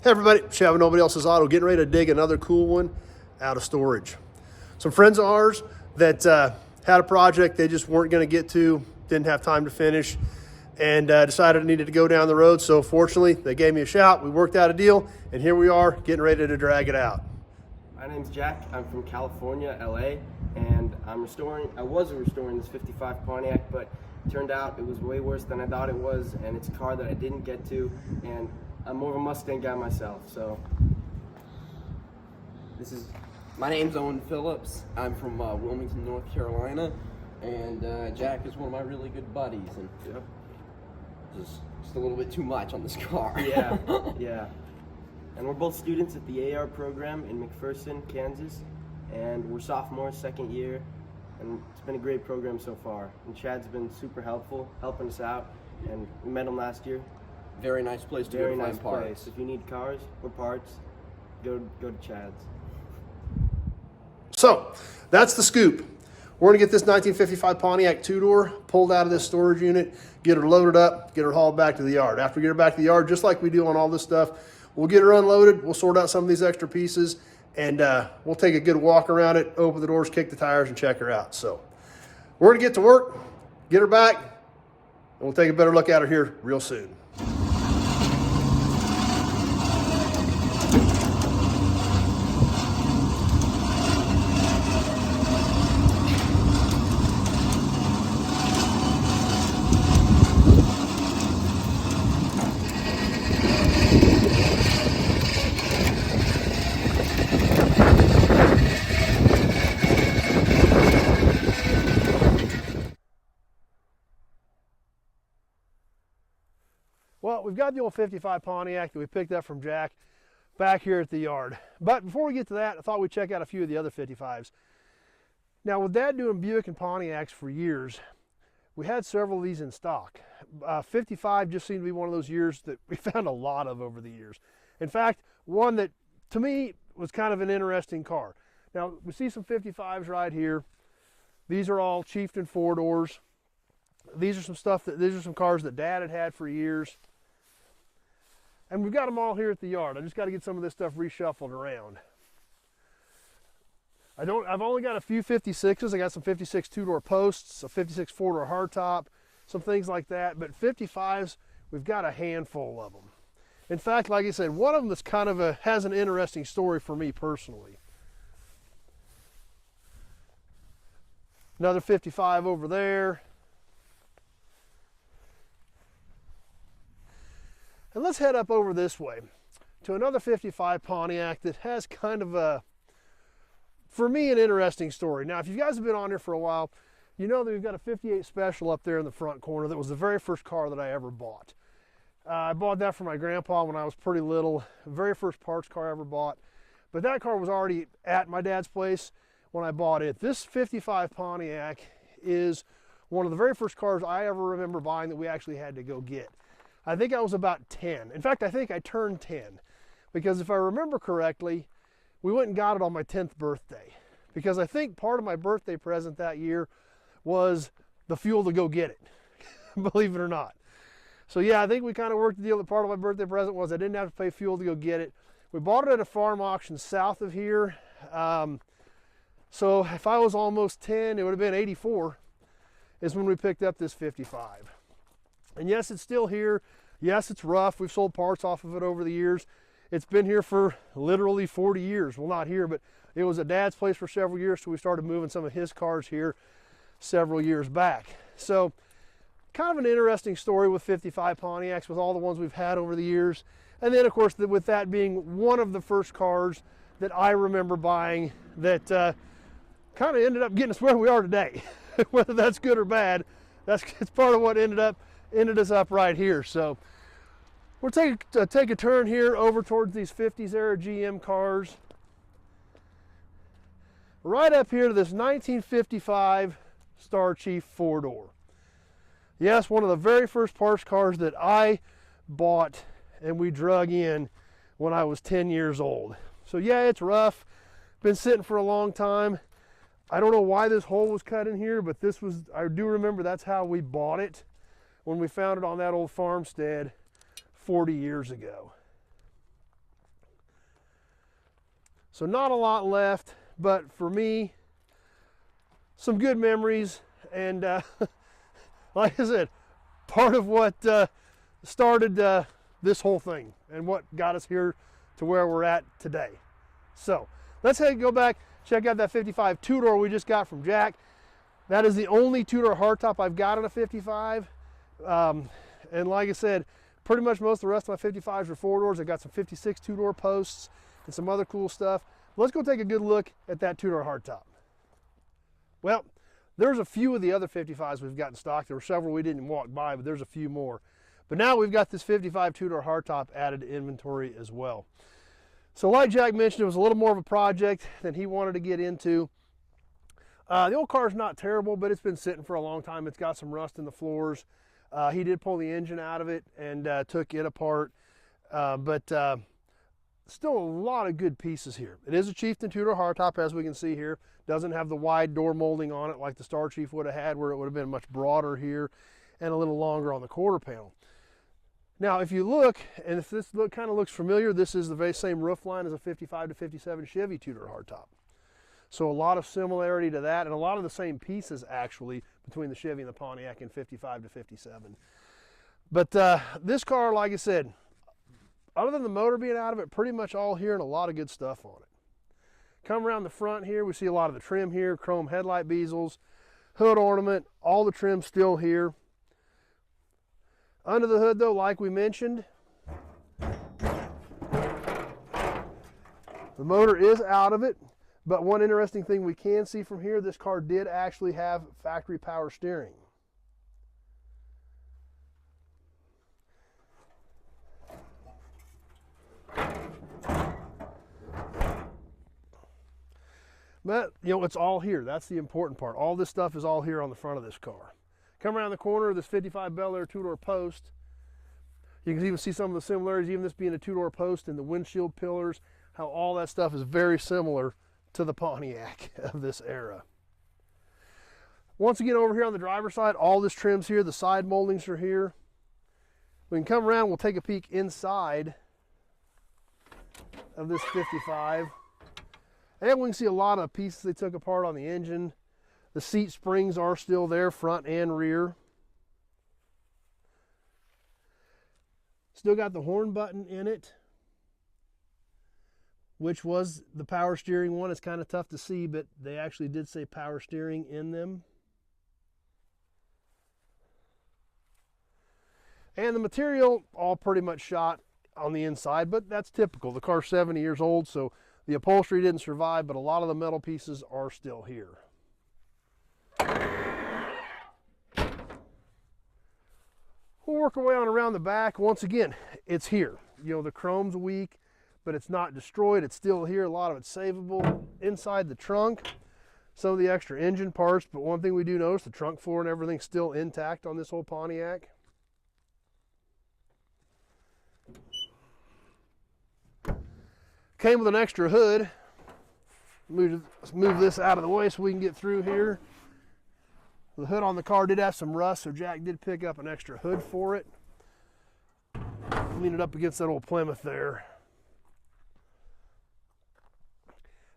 Hey everybody, Shaving Nobody Else's Auto, getting ready to dig another cool one out of storage. Some friends of ours that had a project they just weren't going to get to, didn't have time to finish, and decided it needed to go down the road. So fortunately, they gave me a shout, we worked out a deal, and here we are getting ready to drag it out. My name's Jack, I'm from California, LA, and I was restoring this 55 Pontiac, but it turned out it was way worse than I thought it was, and it's a car that I didn't get to, and I'm more of a Mustang guy myself, so my name's Owen Phillips. I'm from Wilmington, North Carolina, and Jack is one of my really good buddies, and just a little bit too much on this car. Yeah, yeah. And we're both students at the AR program in McPherson, Kansas, and we're sophomores, second year, and it's been a great program so far. And Chad's been super helpful, helping us out, and we met him last year. Very nice place to Very go nice find parts. place. If you need cars or parts, go to Chad's. So that's the scoop. We're gonna get this 1955 Pontiac two-door pulled out of this storage unit, get her loaded up, get her hauled back to the yard. After we get her back to the yard, just like we do on all this stuff, we'll get her unloaded, we'll sort out some of these extra pieces, and we'll take a good walk around it, open the doors, kick the tires, and check her out. So we're gonna get to work, get her back, and we'll take a better look at her here real soon. Well, we've got the old 55 Pontiac that we picked up from Jack back here at the yard. But before we get to that, I thought we'd check out a few of the other 55s. Now, with Dad doing Buick and Pontiacs for years, we had several of these in stock. 55 just seemed to be one of those years that we found a lot of over the years. In fact, one that, to me, was kind of an interesting car. Now, we see some 55s right here. These are all Chieftain four-doors. These are some cars that Dad had had for years. And we've got them all here at the yard. I just got to get some of this stuff reshuffled around. I've only got a few 56s. I got some 56 two-door posts, a 56 four-door hardtop, some things like that. But 55s, we've got a handful of them. In fact, like I said, one of them that's kind of has an interesting story for me personally. Another 55 over there. And let's head up over this way to another 55 Pontiac that has kind of a, for me, an interesting story. Now, if you guys have been on here for a while, you know that we've got a 58 Special up there in the front corner that was the very first car that I ever bought. I bought that for my grandpa when I was pretty little, the very first parts car I ever bought. But that car was already at my dad's place when I bought it. This 55 Pontiac is one of the very first cars I ever remember buying that we actually had to go get. I think I was about 10. In fact, I think I turned 10 because if I remember correctly, we went and got it on my 10th birthday because I think part of my birthday present that year was the fuel to go get it, believe it or not. So yeah, I think we kind of worked the deal that part of my birthday present was I didn't have to pay fuel to go get it. We bought it at a farm auction south of here. So if I was almost 10, it would have been 84 is when we picked up this 55. And yes, it's still here. Yes, it's rough. We've sold parts off of it over the years. It's been here for literally 40 years. Well, not here, but it was at Dad's place for several years, so we started moving some of his cars here several years back. So kind of an interesting story with 55 Pontiacs with all the ones we've had over the years. And then, of course, with that being one of the first cars that I remember buying that kind of ended up getting us where we are today. Whether that's good or bad, it's part of what ended us up right here. So we'll take a turn here over towards these 50s era GM cars. Right up here to this 1955 Star Chief four-door. Yes, one of the very first parts cars that I bought and we drug in when I was 10 years old. So yeah, it's rough. Been sitting for a long time. I don't know why this hole was cut in here, but I do remember that's how we bought it when we found it on that old farmstead 40 years ago. So not a lot left, but for me, some good memories. And like I said, part of what started this whole thing and what got us here to where we're at today. So let's go back, check out that 55 two-door we just got from Jack. That is the only two-door hardtop I've got on a 55. And like I said, pretty much most of the rest of my 55s are four doors. I got some 56 two-door posts and some other cool stuff. Let's go take a good look at that two-door hardtop. Well, there's a few of the other 55s we've got in stock. There were several we didn't walk by, but there's a few more. But now we've got this 55 two-door hardtop added to inventory as well. So like Jack mentioned, it was a little more of a project than he wanted to get into. The old car's not terrible, but it's been sitting for a long time. It's got some rust in the floors. He did pull the engine out of it and took it apart. But still a lot of good pieces here. It is a Chieftain two-door hardtop, as we can see here. Doesn't have the wide door molding on it like the Star Chief would have had, where it would have been much broader here and a little longer on the quarter panel. Now, if you look, and if this kind of looks familiar, this is the very same roof line as a 55 to 57 Chevy two-door hardtop. So a lot of similarity to that, and a lot of the same pieces actually between the Chevy and the Pontiac in 55 to 57. But this car, like I said, other than the motor being out of it, pretty much all here and a lot of good stuff on it. Come around the front here, we see a lot of the trim here, chrome headlight bezels, hood ornament, all the trim still here. Under the hood though, like we mentioned, the motor is out of it, but one interesting thing we can see from here, this car did actually have factory power steering. But, you know, it's all here. That's the important part. All this stuff is all here on the front of this car. Come around the corner of this 55 Bel Air two-door post. You can even see some of the similarities, even this being a two-door post and the windshield pillars, how all that stuff is very similar to the Pontiac of this era. Once again, over here on the driver's side, all this trim's here. The side moldings are here. We can come around, we'll take a peek inside of this 55. And we can see a lot of pieces they took apart on the engine. The seat springs are still there, front and rear. Still got the horn button in it, which was the power steering one. It's kind of tough to see, but they actually did say power steering in them. And the material, all pretty much shot on the inside, but that's typical. The car's 70 years old, so the upholstery didn't survive, but a lot of the metal pieces are still here. We'll work our way on around the back. Once again, it's here. You know, the chrome's weak, but it's not destroyed. It's still here. A lot of it's savable. Inside the trunk, some of the extra engine parts, but one thing we do notice, the trunk floor and everything's still intact on this whole Pontiac. Came with an extra hood. Let's move this out of the way so we can get through here. The hood on the car did have some rust, so Jack did pick up an extra hood for it. Lean it up against that old Plymouth there.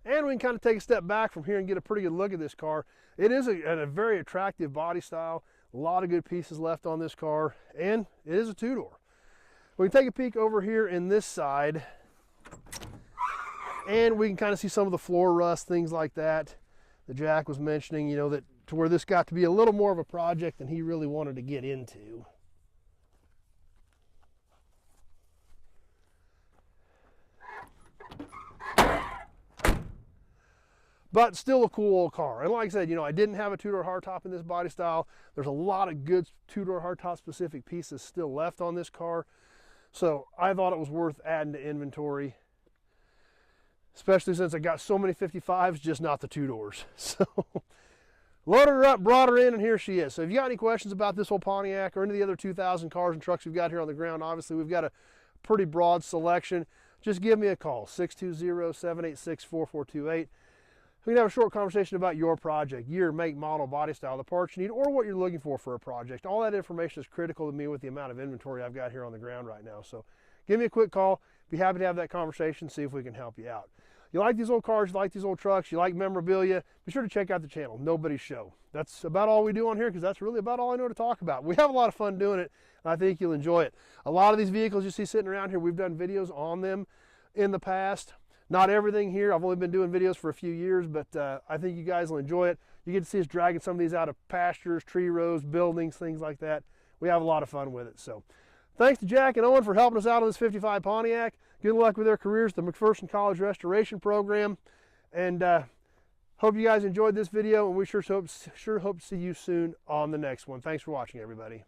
And we can kind of take a step back from here and get a pretty good look at this car. It is a very attractive body style. A lot of good pieces left on this car, and it is a two-door. We can take a peek over here in this side, and we can kind of see some of the floor rust, things like that Jack was mentioning, you know, that to where this got to be a little more of a project than he really wanted to get into. But still a cool old car. And like I said, you know, I didn't have a two-door hardtop in this body style. There's a lot of good two-door hardtop specific pieces still left on this car. So I thought it was worth adding to inventory, especially since I got so many 55s, just not the two doors. So loaded her up, brought her in, and here she is. So if you got any questions about this whole Pontiac or any of the other 2000 cars and trucks we've got here on the ground, obviously we've got a pretty broad selection. Just give me a call, 620-786-4428. We can have a short conversation about your project, year, make, model, body style, the parts you need, or what you're looking for a project. All that information is critical to me with the amount of inventory I've got here on the ground right now. So give me a quick call. Be happy to have that conversation, see if we can help you out. you like these old cars, you like these old trucks, you like memorabilia, be sure to check out the channel, Nobody's Show. That's about all we do on here, because that's really about all I know to talk about. We have a lot of fun doing it, and I think you'll enjoy it. A lot of these vehicles you see sitting around here, we've done videos on them in the past. Not everything here. I've only been doing videos for a few years, but I think you guys will enjoy it. You get to see us dragging some of these out of pastures, tree rows, buildings, things like that. We have a lot of fun with it. So thanks to Jack and Owen for helping us out on this 55 Pontiac. Good luck with their careers, the McPherson College Restoration Program. And hope you guys enjoyed this video, and we sure hope to see you soon on the next one. Thanks for watching, everybody.